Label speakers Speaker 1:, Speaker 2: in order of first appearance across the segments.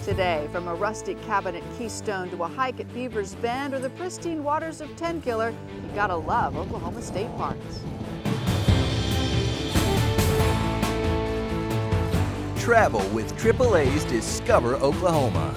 Speaker 1: Today, from a rustic cabin at Keystone to a hike at Beavers Bend or the pristine waters of Tenkiller, you gotta love Oklahoma State Parks.
Speaker 2: Travel with AAA's Discover Oklahoma.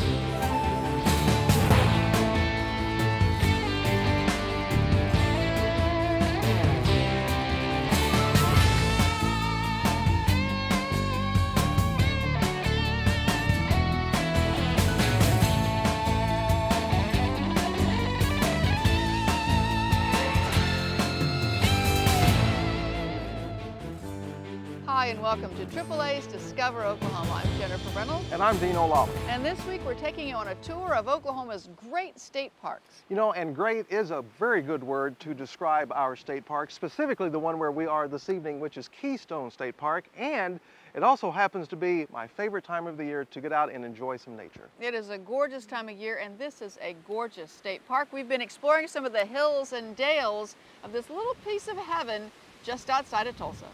Speaker 1: Hi and welcome to AAA's Discover Oklahoma. I'm Jennifer Reynolds.
Speaker 3: And I'm Dean O'Lawley.
Speaker 1: And this week we're taking you on a tour of Oklahoma's great state parks.
Speaker 3: You know, and great is a very good word to describe our state parks, specifically the one where we are this evening, which is Keystone State Park. And it also happens to be my favorite time of the year to get out and enjoy some nature.
Speaker 1: It is a gorgeous time of year, and this is a gorgeous state park. We've been exploring some of the hills and dales of this little piece of heaven just outside of Tulsa.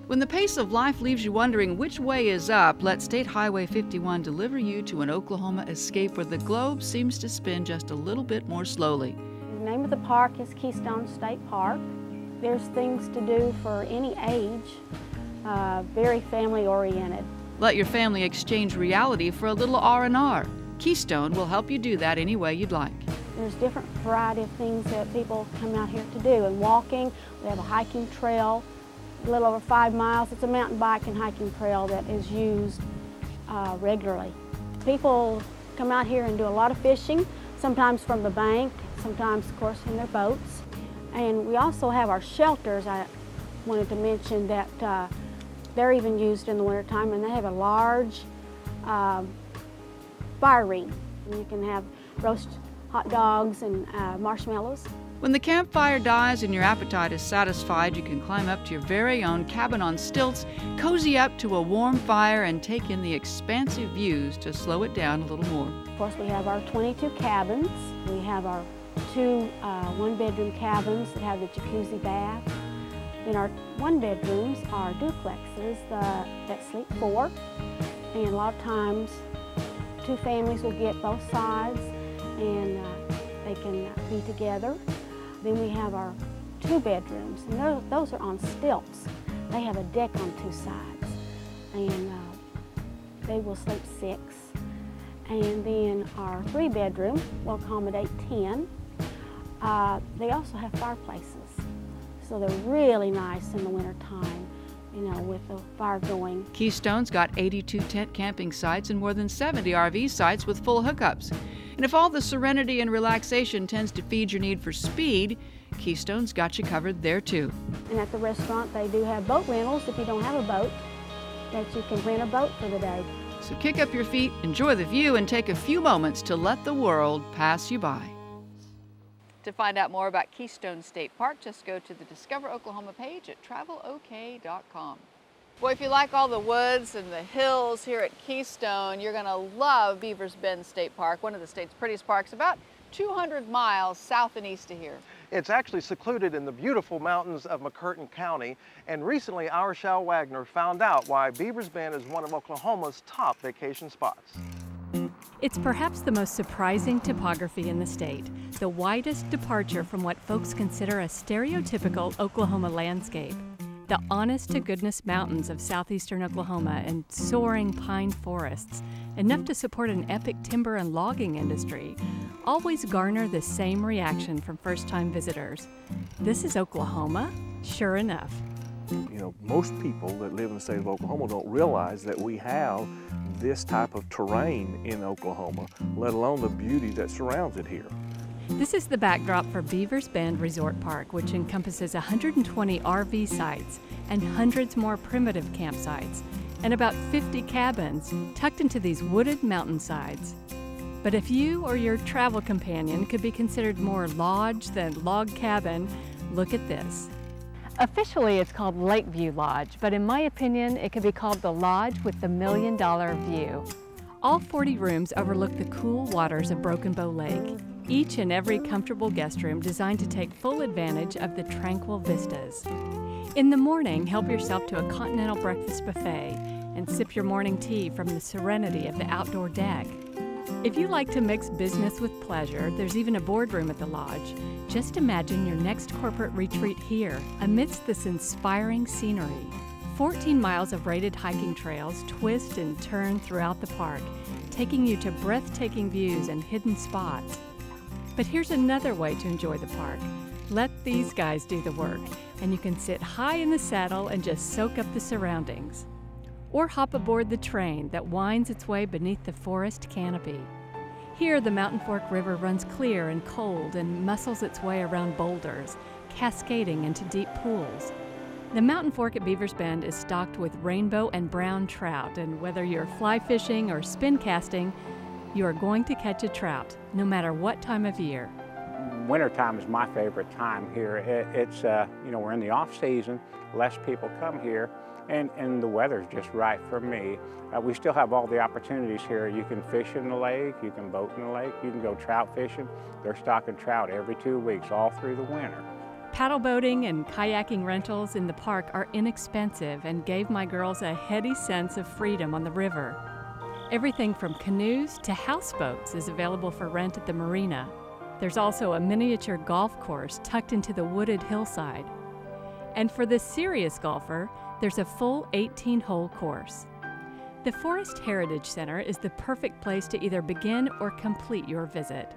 Speaker 1: When the pace of life leaves you wondering which way is up, let State Highway 51 deliver you to an Oklahoma escape where the globe seems to spin just a little bit more slowly.
Speaker 4: The name of the park is Keystone State Park. There's things to do for any age, very family-oriented.
Speaker 1: Let your family exchange reality for a little R&R. Keystone will help you do that any way you'd like.
Speaker 4: There's different variety of things that people come out here to do. And walking, we have a hiking trail, a little over 5 miles. It's a mountain bike and hiking trail that is used regularly. People come out here and do a lot of fishing, sometimes from the bank, sometimes, of course, in their boats. And we also have our shelters. I wanted to mention that they're even used in the wintertime, and they have a large fire ring. And you can have roast hot dogs and marshmallows.
Speaker 1: When the campfire dies and your appetite is satisfied, you can climb up to your very own cabin on stilts, cozy up to a warm fire, and take in the expansive views to slow it down a little more.
Speaker 4: Of course, we have our 22 cabins. We have our 2 one-bedroom cabins that have the jacuzzi bath. Then our 1-bedrooms are duplexes that sleep 4. And a lot of times, 2 families will get both sides, and they can be together. Then we have our 2 bedrooms, and those are on stilts. They have a deck on 2 sides, and they will sleep 6. And then our 3 bedroom will accommodate 10. They also have fireplaces, so they're really nice in the wintertime, you know, with the fire going.
Speaker 1: Keystone's got 82 tent camping sites and more than 70 RV sites with full hookups. And if all the serenity and relaxation tends to feed your need for speed, Keystone's got you covered there too.
Speaker 4: And at the restaurant, they do have boat rentals if you don't have a boat, that you can rent a boat for the day.
Speaker 1: So kick up your feet, enjoy the view, and take a few moments to let the world pass you by. To find out more about Keystone State Park, just go to the Discover Oklahoma page at travelok.com. Boy, if you like all the woods and the hills here at Keystone, you're gonna love Beavers Bend State Park, one of the state's prettiest parks, about 200 miles south and east of here.
Speaker 3: It's actually secluded in the beautiful mountains of McCurtain County, and recently our Shal Wagner found out why Beavers Bend is one of Oklahoma's top vacation spots.
Speaker 5: It's perhaps the most surprising topography in the state, the widest departure from what folks consider a stereotypical Oklahoma landscape. The honest-to-goodness mountains of southeastern Oklahoma and soaring pine forests, enough to support an epic timber and logging industry, always garner the same reaction from first-time visitors. This is Oklahoma? Sure enough.
Speaker 6: You know, most people that live in the state of Oklahoma don't realize that we have this type of terrain in Oklahoma, let alone the beauty that surrounds it here.
Speaker 5: This is the backdrop for Beavers Bend Resort Park, which encompasses 120 RV sites and hundreds more primitive campsites, and about 50 cabins tucked into these wooded mountainsides. But if you or your travel companion could be considered more lodge than log cabin, look at this. Officially, it's called Lakeview Lodge, but in my opinion, it could be called the Lodge with the $1 Million View. All 40 rooms overlook the cool waters of Broken Bow Lake, each and every comfortable guest room designed to take full advantage of the tranquil vistas. In the morning, help yourself to a continental breakfast buffet, and sip your morning tea from the serenity of the outdoor deck. If you like to mix business with pleasure, there's even a boardroom at the lodge. Just imagine your next corporate retreat here, amidst this inspiring scenery. 14 miles of rated hiking trails twist and turn throughout the park, taking you to breathtaking views and hidden spots. But here's another way to enjoy the park. Let these guys do the work, and you can sit high in the saddle and just soak up the surroundings. Or hop aboard the train that winds its way beneath the forest canopy. Here, the Mountain Fork River runs clear and cold and muscles its way around boulders, cascading into deep pools. The Mountain Fork at Beavers Bend is stocked with rainbow and brown trout, and whether you're fly fishing or spin casting, you are going to catch a trout, no matter what time of year.
Speaker 7: Wintertime is my favorite time here. It's we're in the off season, less people come here, and the weather's just right for me. We still have all the opportunities here. You can fish in the lake, you can boat in the lake, you can go trout fishing. They're stocking trout every 2 weeks, all through the winter.
Speaker 5: Paddle boating and kayaking rentals in the park are inexpensive and gave my girls a heady sense of freedom on the river. Everything from canoes to houseboats is available for rent at the marina. There's also a miniature golf course tucked into the wooded hillside. And for the serious golfer, there's a full 18-hole course. The Forest Heritage Center is the perfect place to either begin or complete your visit.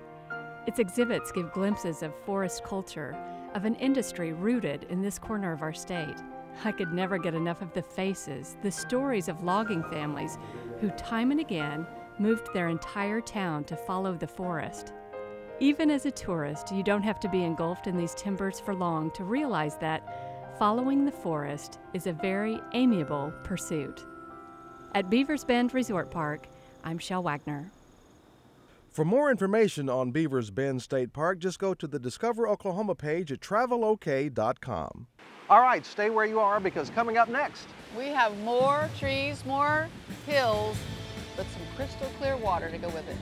Speaker 5: Its exhibits give glimpses of forest culture, of an industry rooted in this corner of our state. I could never get enough of the faces, the stories of logging families who time and again moved their entire town to follow the forest. Even as a tourist, you don't have to be engulfed in these timbers for long to realize that following the forest is a very amiable pursuit. At Beavers Bend Resort Park, I'm Shel Wagner.
Speaker 3: For more information on Beavers Bend State Park, just go to the Discover Oklahoma page at travelok.com. All right, stay where you are because coming up next,
Speaker 1: We have more trees, more hills, but some crystal clear water to go with it.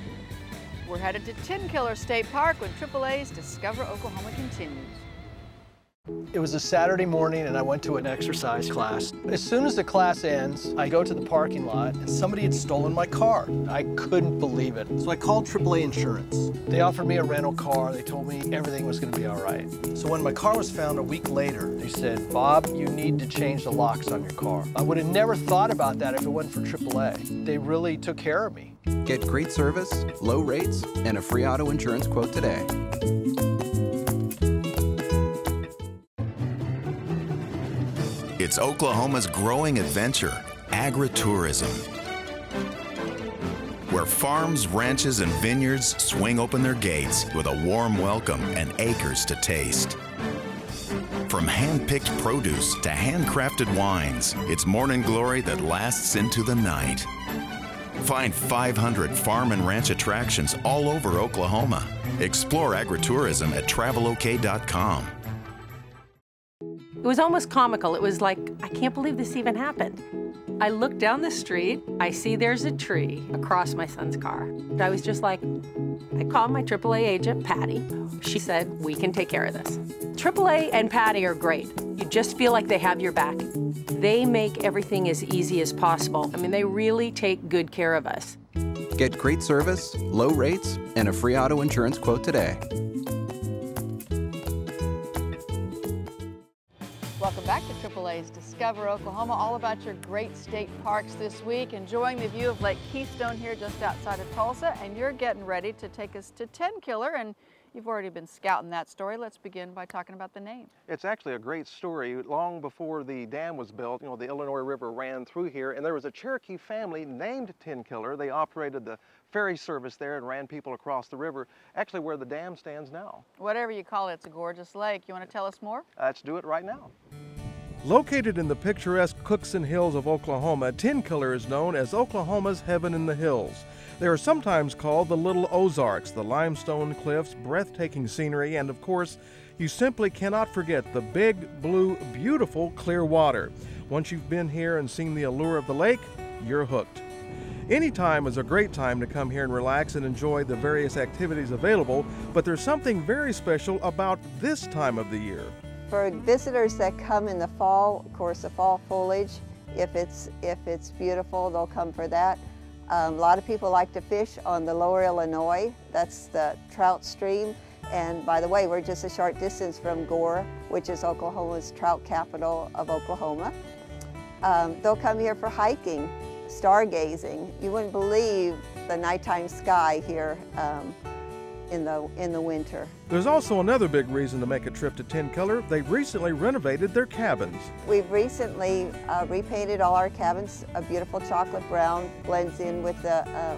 Speaker 1: We're headed to Tenkiller State Park when AAA's Discover Oklahoma continues.
Speaker 8: It was a Saturday morning and I went to an exercise class. As soon as the class ends, I go to the parking lot and somebody had stolen my car. I couldn't believe it.
Speaker 9: So I called AAA Insurance.
Speaker 8: They offered me a rental car. They told me everything was going to be all right.
Speaker 9: So when my car was found a week later,
Speaker 8: They said, Bob, you need to change the locks on your car. I would have never thought about that if it wasn't for AAA. They really took care of me.
Speaker 2: Get great service, low rates, and a free auto insurance quote today.
Speaker 10: It's Oklahoma's growing adventure, agritourism, where farms, ranches, and vineyards swing open their gates with a warm welcome and acres to taste. From hand-picked produce to handcrafted wines, it's morning glory that lasts into the night. Find 500 farm and ranch attractions all over Oklahoma. Explore agritourism at travelok.com.
Speaker 11: It was almost comical. It was like, I can't believe this even happened. I look down the street, I see there's a tree across my son's car. I was just like, I called my AAA agent, Patty. She said, we can take care of this. AAA and Patty are great. You just feel like they have your back. They make everything as easy as possible. I mean, they really take good care of us.
Speaker 2: Get great service, low rates, and a free auto insurance quote today.
Speaker 1: Welcome back to AAA's Discover Oklahoma, all about your great state parks this week. Enjoying the view of Lake Keystone here just outside of Tulsa, and you're getting ready to take us to Tenkiller, and you've already been scouting that story. Let's begin by talking about the name.
Speaker 3: it's actually a great story. Long before the dam was built, the Illinois River ran through here, and there was a Cherokee family named Tenkiller. They operated the ferry service there and ran people across the river, actually where the dam stands now.
Speaker 1: Whatever you call it, it's a gorgeous lake. You want to tell us more?
Speaker 3: Let's do it right now. Located in the picturesque Cookson Hills of Oklahoma, Tenkiller is known as Oklahoma's Heaven in the Hills. They are sometimes called the Little Ozarks, the limestone cliffs, breathtaking scenery, and of course, you simply cannot forget the big, blue, beautiful, clear water. Once you've been here and seen the allure of the lake, you're hooked. Any time is a great time to come here and relax and enjoy the various activities available, but there's something very special about this time of the year.
Speaker 12: For visitors that come in the fall, of course, the fall foliage If it's beautiful, they'll come for that. A lot of people like to fish on the Lower Illinois. That's the trout stream. And by the way, we're just a short distance from Gore, which is Oklahoma's trout capital of Oklahoma. They'll come here for hiking, stargazing. You wouldn't believe the nighttime sky here in the winter.
Speaker 3: There's also another big reason to make a trip to Tenkiller. They've recently renovated their cabins.
Speaker 12: We've recently repainted all our cabins a beautiful chocolate brown, blends in with the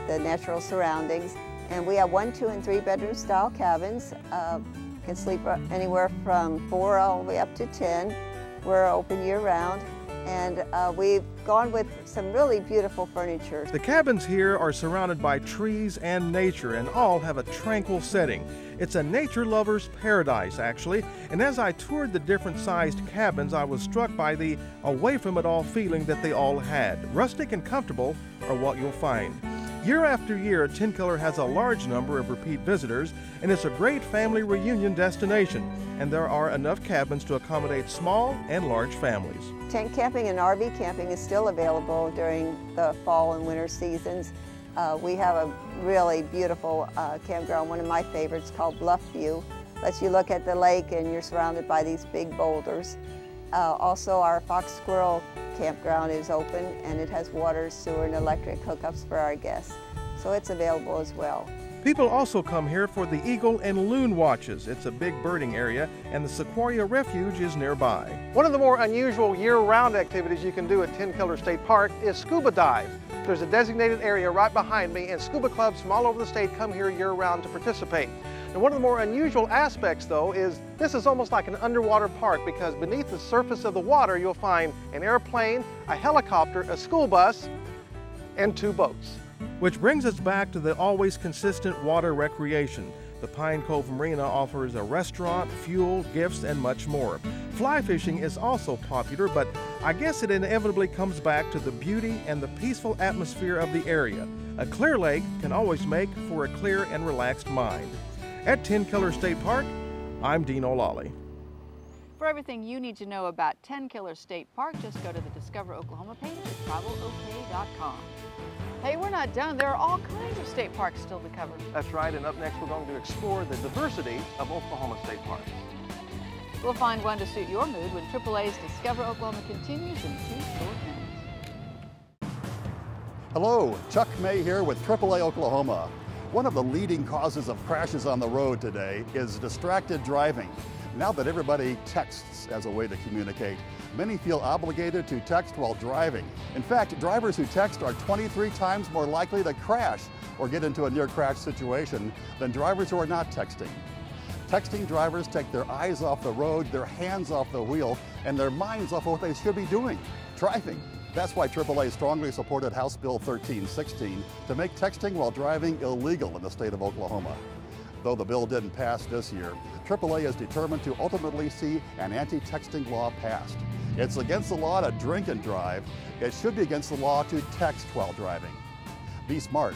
Speaker 12: natural surroundings. And we have 1, 2, and 3 bedroom style cabins. Can sleep anywhere from 4 all the way up to 10. We're open year round. And we've gone with some really beautiful furniture.
Speaker 3: The cabins here are surrounded by trees and nature and all have a tranquil setting. It's a nature lover's paradise, actually, and as I toured the different sized cabins, I was struck by the away from it all feeling that they all had. Rustic and comfortable are what you'll find. Year after year, Tenkiller has a large number of repeat visitors, and it's a great family reunion destination, and there are enough cabins to accommodate small and large families.
Speaker 12: Tent camping and RV camping is still available during the fall and winter seasons. We have a really beautiful campground, one of my favorites, called Bluff View. Lets you look at the lake and you're surrounded by these big boulders. Also, our Fox Squirrel campground is open and it has water, sewer, and electric hookups for our guests. So it's available as well.
Speaker 3: People also come here for the eagle and loon watches. It's a big birding area and the Sequoia Refuge is nearby. One of the more unusual year-round activities you can do at Tenkiller State Park is scuba dive. There's a designated area right behind me and scuba clubs from all over the state come here year-round to participate. And one of the more unusual aspects, though, is this is almost like an underwater park because beneath the surface of the water you'll find an airplane, a helicopter, a school bus, and 2 boats. Which brings us back to the always consistent water recreation. The Pine Cove Marina offers a restaurant, fuel, gifts, and much more. Fly fishing is also popular, but I guess it inevitably comes back to the beauty and the peaceful atmosphere of the area. A clear lake can always make for a clear and relaxed mind. At Tenkiller State Park, I'm Dean O'Lally.
Speaker 1: For everything you need to know about Tenkiller State Park, just go to the Discover Oklahoma page at travelok.com. Hey, we're not done. There are all kinds of state parks still to cover.
Speaker 3: That's right, and up next we're going to explore the diversity of Oklahoma state parks.
Speaker 1: We'll find one to suit your mood when AAA's Discover Oklahoma continues in 2 short minutes.
Speaker 13: Hello, Chuck May here with AAA Oklahoma. One of the leading causes of crashes on the road today is distracted driving. Now that everybody texts as a way to communicate, many feel obligated to text while driving. In fact, drivers who text are 23 times more likely to crash or get into a near-crash situation than drivers who are not texting. Texting drivers take their eyes off the road, their hands off the wheel, and their minds off of what they should be doing, driving. That's why AAA strongly supported House Bill 1316 to make texting while driving illegal in the state of Oklahoma. Though the bill didn't pass this year, AAA is determined to ultimately see an anti-texting law passed. It's against the law to drink and drive. It should be against the law to text while driving. Be smart.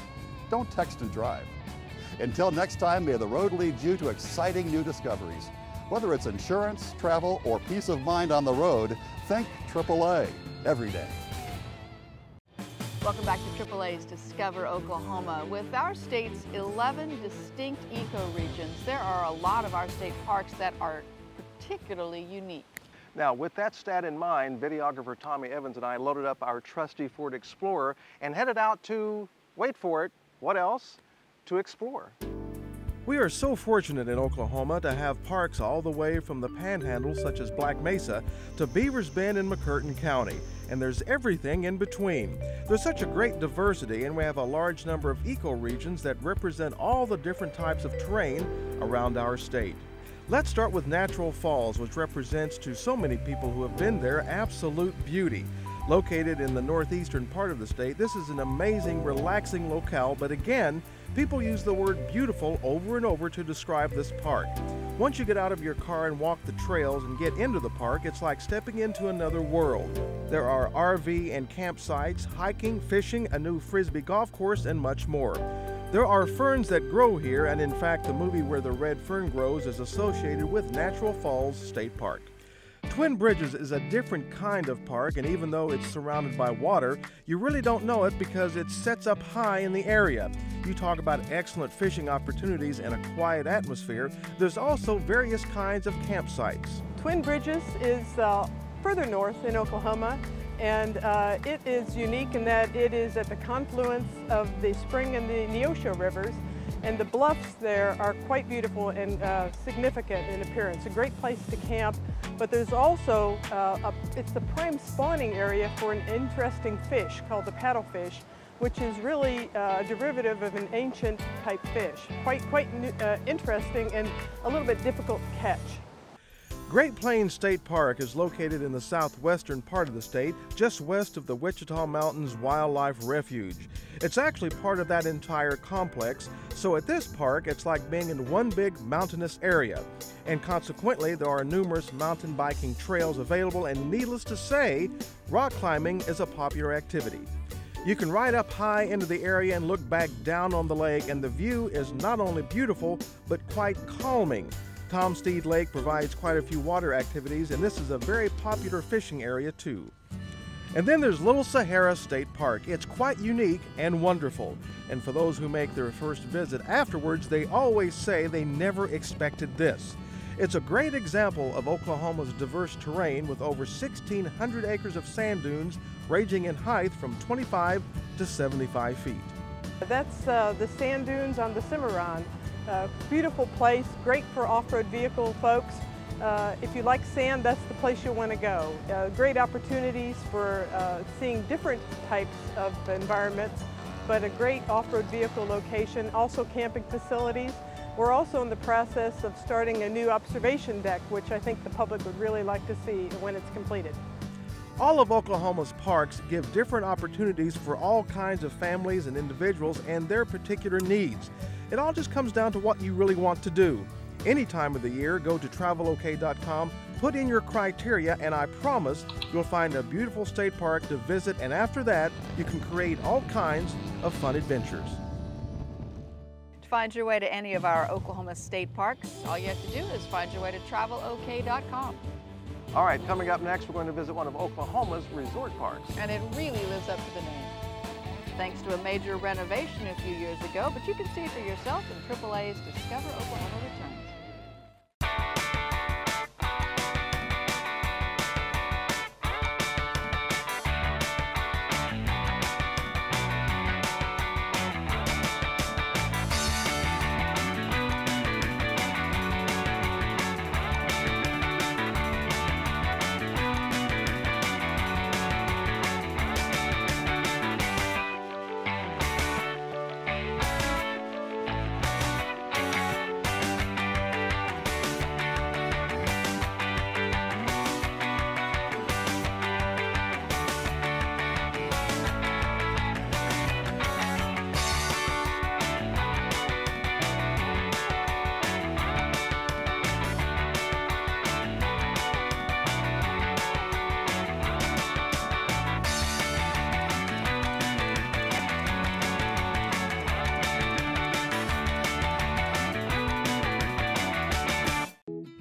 Speaker 13: Don't text and drive. Until next time, may the road lead you to exciting new discoveries. Whether it's insurance, travel, or peace of mind on the road, think AAA every day.
Speaker 1: Welcome back to AAA's Discover Oklahoma. With our state's 11 distinct ecoregions, there are a lot of our state parks that are particularly unique.
Speaker 3: Now, with that stat in mind, videographer Tommy Evans and I loaded up our trusty Ford Explorer and headed out to, wait for it, what else? To explore. We are so fortunate in Oklahoma to have parks all the way from the Panhandle, such as Black Mesa, to Beavers Bend in McCurtain County, and there's everything in between. There's such a great diversity, and we have a large number of ecoregions that represent all the different types of terrain around our state. Let's start with Natural Falls, which represents to so many people who have been there absolute beauty. Located in the northeastern part of the state, this is an amazing, relaxing locale, but again, people use the word beautiful over and over to describe this park. Once you get out of your car and walk the trails and get into the park, it's like stepping into another world. There are RV and campsites, hiking, fishing, a new frisbee golf course, and much more. There are ferns that grow here, and in fact, the movie where the red fern grows is associated with Natural Falls State Park. Twin Bridges is a different kind of park, and even though it's surrounded by water, you really don't know it because it sets up high in the area. You talk about excellent fishing opportunities and a quiet atmosphere. There's also various kinds of campsites.
Speaker 14: Twin Bridges is further north in Oklahoma, and it is unique in that it is at the confluence of the Spring and the Neosho rivers, and the bluffs there are quite beautiful and significant in appearance. A great place to camp, but there's also, it's the prime spawning area for an interesting fish called the paddlefish, which is really a derivative of an ancient type fish. Quite interesting and a little bit difficult to catch.
Speaker 3: Great Plains State Park is located in the southwestern part of the state, just west of the Wichita Mountains Wildlife Refuge. It's actually part of that entire complex, so at this park it's like being in one big mountainous area. And consequently, there are numerous mountain biking trails available, and needless to say, rock climbing is a popular activity. You can ride up high into the area and look back down on the lake, and the view is not only beautiful, but quite calming. Tom Steed Lake provides quite a few water activities, and this is a very popular fishing area too. And then there's Little Sahara State Park. It's quite unique and wonderful. And for those who make their first visit afterwards, they always say they never expected this. It's a great example of Oklahoma's diverse terrain with over 1,600 acres of sand dunes ranging in height from 25 to 75 feet.
Speaker 14: That's the sand dunes on the Cimarron. Beautiful place, great for off-road vehicle folks. If you like sand, that's the place you'll want to go. Great opportunities for seeing different types of environments, but a great off-road vehicle location, also camping facilities. We're also in the process of starting a new observation deck, which I think the public would really like to see when it's completed.
Speaker 3: All of Oklahoma's parks give different opportunities for all kinds of families and individuals and their particular needs. It all just comes down to what you really want to do. Any time of the year, go to travelok.com, put in your criteria, and I promise you'll find a beautiful state park to visit, and after that, you can create all kinds of fun adventures.
Speaker 1: To find your way to any of our Oklahoma state parks, all you have to do is find your way to travelok.com.
Speaker 3: All right, coming up next, we're going to visit one of Oklahoma's resort parks.
Speaker 1: And it really lives up to the name. Thanks to a major renovation a few years ago, but you can see for yourself in AAA's Discover Oklahoma returns.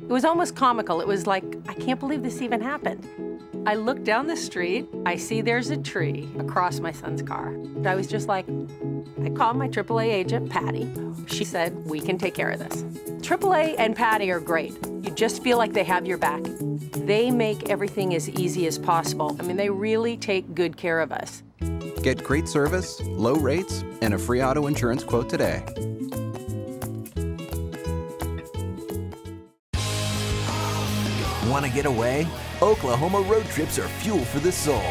Speaker 11: It was almost comical. It was like, I can't believe this even happened. I look down the street, I see there's a tree across my son's car. I was just like, I called my AAA agent, Patty. She said, we can take care of this. AAA and Patty are great. You just feel like they have your back. They make everything as easy as possible. I mean, they really take good care of us.
Speaker 2: Get great service, low rates, and a free auto insurance quote today.
Speaker 15: Want to get away? Oklahoma road trips are fuel for the soul.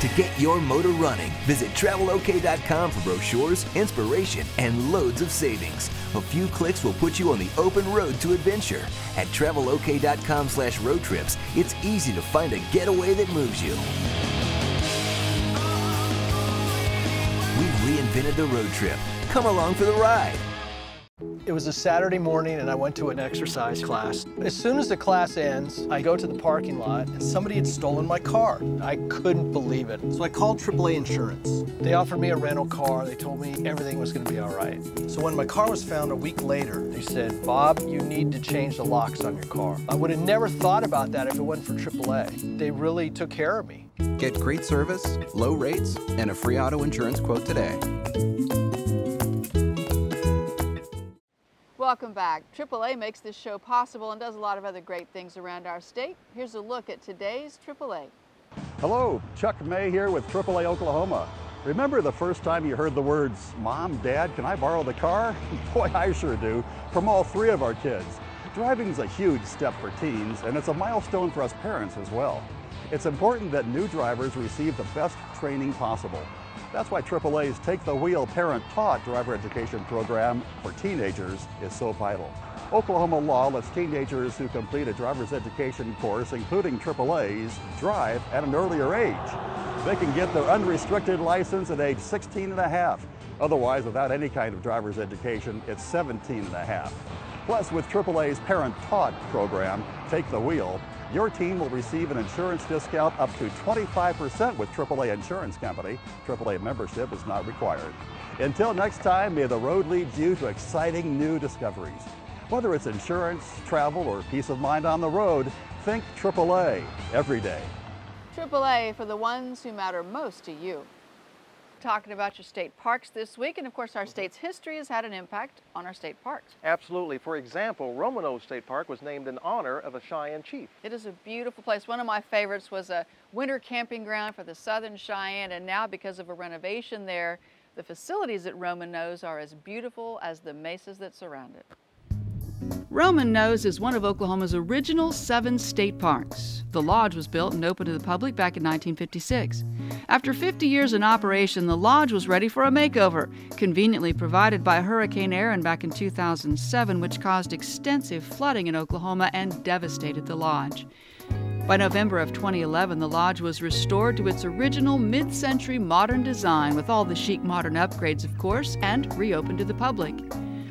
Speaker 15: To get your motor running, visit travelok.com for brochures, inspiration, and loads of savings. A few clicks will put you on the open road to adventure. At travelok.com/road trips, it's easy to find a getaway that moves you. We've reinvented the road trip. Come along for the ride.
Speaker 8: It was a Saturday morning and I went to an exercise class. As soon as the class ends, I go to the parking lot and somebody had stolen my car. I couldn't believe it.
Speaker 9: So I called AAA Insurance.
Speaker 8: They offered me a rental car. They told me everything was going to be all right.
Speaker 9: So when my car was found a week later,
Speaker 8: They said, Bob, you need to change the locks on your car. I would have never thought about that if it wasn't for AAA. They really took care of me.
Speaker 2: Get great service, low rates, and a free auto insurance quote today.
Speaker 1: Welcome back. AAA makes this show possible and does a lot of other great things around our state. Here's a look at today's AAA.
Speaker 13: Hello, Chuck May here with AAA Oklahoma. Remember the first time you heard the words, Mom, Dad, can I borrow the car? Boy, I sure do, from all three of our kids. Driving's a huge step for teens, and it's a milestone for us parents as well. It's important that new drivers receive the best training possible. That's why AAA's Take the Wheel Parent-Taught driver education program for teenagers is so vital. Oklahoma law lets teenagers who complete a driver's education course, including AAA's, drive at an earlier age. They can get their unrestricted license at age 16 and a half. Otherwise, without any kind of driver's education, it's 17 and a half. Plus, with AAA's Parent-Taught program, Take the Wheel, your team will receive an insurance discount up to 25% with AAA Insurance Company. AAA membership is not required. Until next time, may the road lead you to exciting new discoveries. Whether it's insurance, travel, or peace of mind on the road, think AAA every day.
Speaker 1: AAA for the ones who matter most to you. Talking about your state parks this week, and of course our state's history has had an impact on our state parks.
Speaker 3: Absolutely. For example, Roanoke State Park was named in honor of a Cheyenne chief.
Speaker 1: It is a beautiful place. One of my favorites was a winter camping ground for the Southern Cheyenne, and now because of a renovation there, the facilities at Roman Nose are as beautiful as the mesas that surround it. Roman Nose is one of Oklahoma's original 7 state parks. The lodge was built and opened to the public back in 1956. After 50 years in operation, the lodge was ready for a makeover, conveniently provided by Hurricane Aaron back in 2007, which caused extensive flooding in Oklahoma and devastated the lodge. By November of 2011, the lodge was restored to its original mid-century modern design with all the chic modern upgrades, of course, and reopened to the public.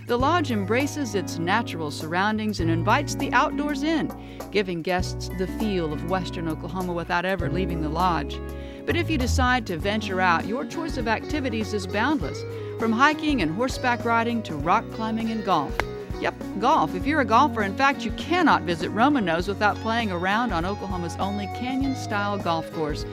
Speaker 1: The lodge embraces its natural surroundings and invites the outdoors in, giving guests the feel of western Oklahoma without ever leaving the lodge. But if you decide to venture out, your choice of activities is boundless, from hiking and horseback riding to rock climbing and golf. Yep, golf. If you're a golfer, in fact, you cannot visit Roman Nose without playing around on Oklahoma's only canyon-style golf course.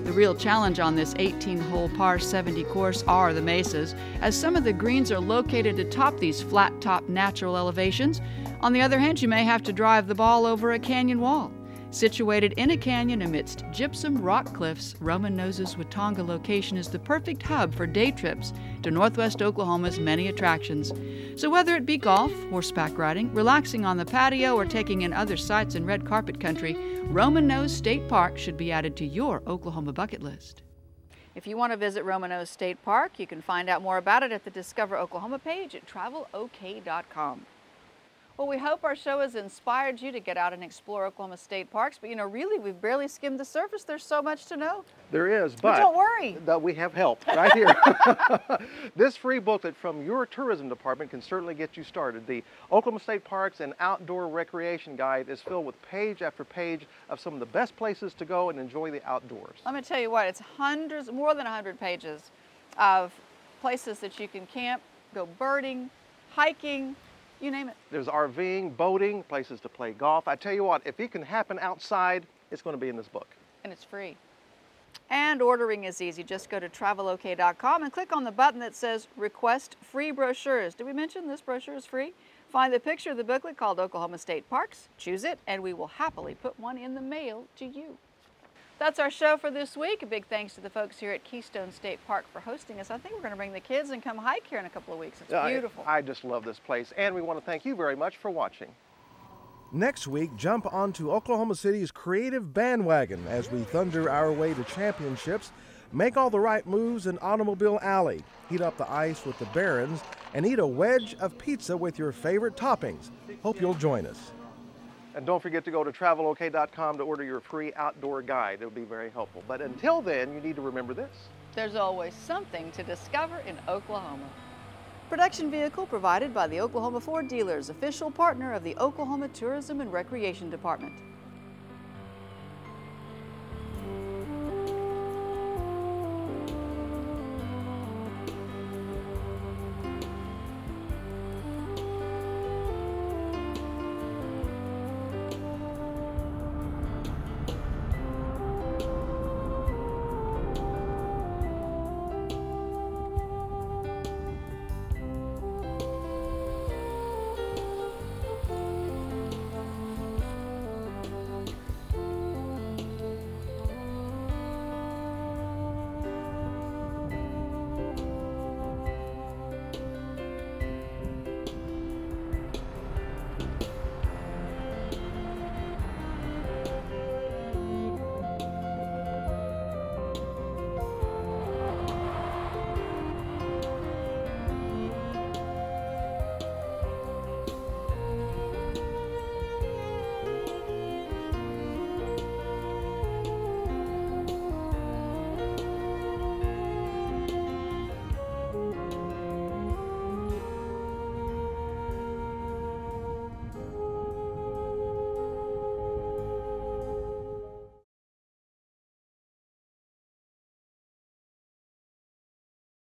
Speaker 1: The real challenge on this 18-hole par 70 course are the mesas, as some of the greens are located atop these flat-top natural elevations. On the other hand, you may have to drive the ball over a canyon wall. Situated in a canyon amidst gypsum rock cliffs, Roman Nose's Watonga location is the perfect hub for day trips to northwest Oklahoma's many attractions. So whether it be golf, horseback riding, relaxing on the patio, or taking in other sights in red carpet country, Roman Nose State Park should be added to your Oklahoma bucket list. If you want to visit Roman Nose State Park, you can find out more about it at the Discover Oklahoma page at travelok.com. Well, we hope our show has inspired you to get out and explore Oklahoma state parks, but really, we've barely skimmed the surface. There's so much to know.
Speaker 3: There is, but
Speaker 1: don't worry.
Speaker 3: We have help right here. This free booklet from your tourism department can certainly get you started. The Oklahoma State Parks and Outdoor Recreation Guide is filled with page after page of some of the best places to go and enjoy the outdoors.
Speaker 1: Let me tell you what, it's hundreds, more than 100 pages of places that you can camp, go birding, hiking, you name it.
Speaker 3: There's RVing, boating, places to play golf. I tell you what, if it can happen outside, it's going to be in this book.
Speaker 1: And it's free. And ordering is easy. Just go to travelok.com and click on the button that says Request Free Brochures. Did we mention this brochure is free? Find the picture of the booklet called Oklahoma State Parks, choose it, and we will happily put one in the mail to you. That's our show for this week. A big thanks to the folks here at Keystone State Park for hosting us. I think we're going to bring the kids and come hike here in a couple of weeks. It's beautiful.
Speaker 3: I just love this place, and we want to thank you very much for watching.
Speaker 16: Next week, jump onto Oklahoma City's creative bandwagon as we thunder our way to championships, make all the right moves in Automobile Alley, heat up the ice with the Barons, and eat a wedge of pizza with your favorite toppings. Hope you'll join us.
Speaker 3: And don't forget to go to travelok.com to order your free outdoor guide. It'll be very helpful. But until then, you need to remember this.
Speaker 1: There's always something to discover in Oklahoma. Production vehicle provided by the Oklahoma Ford Dealers, official partner of the Oklahoma Tourism and Recreation Department.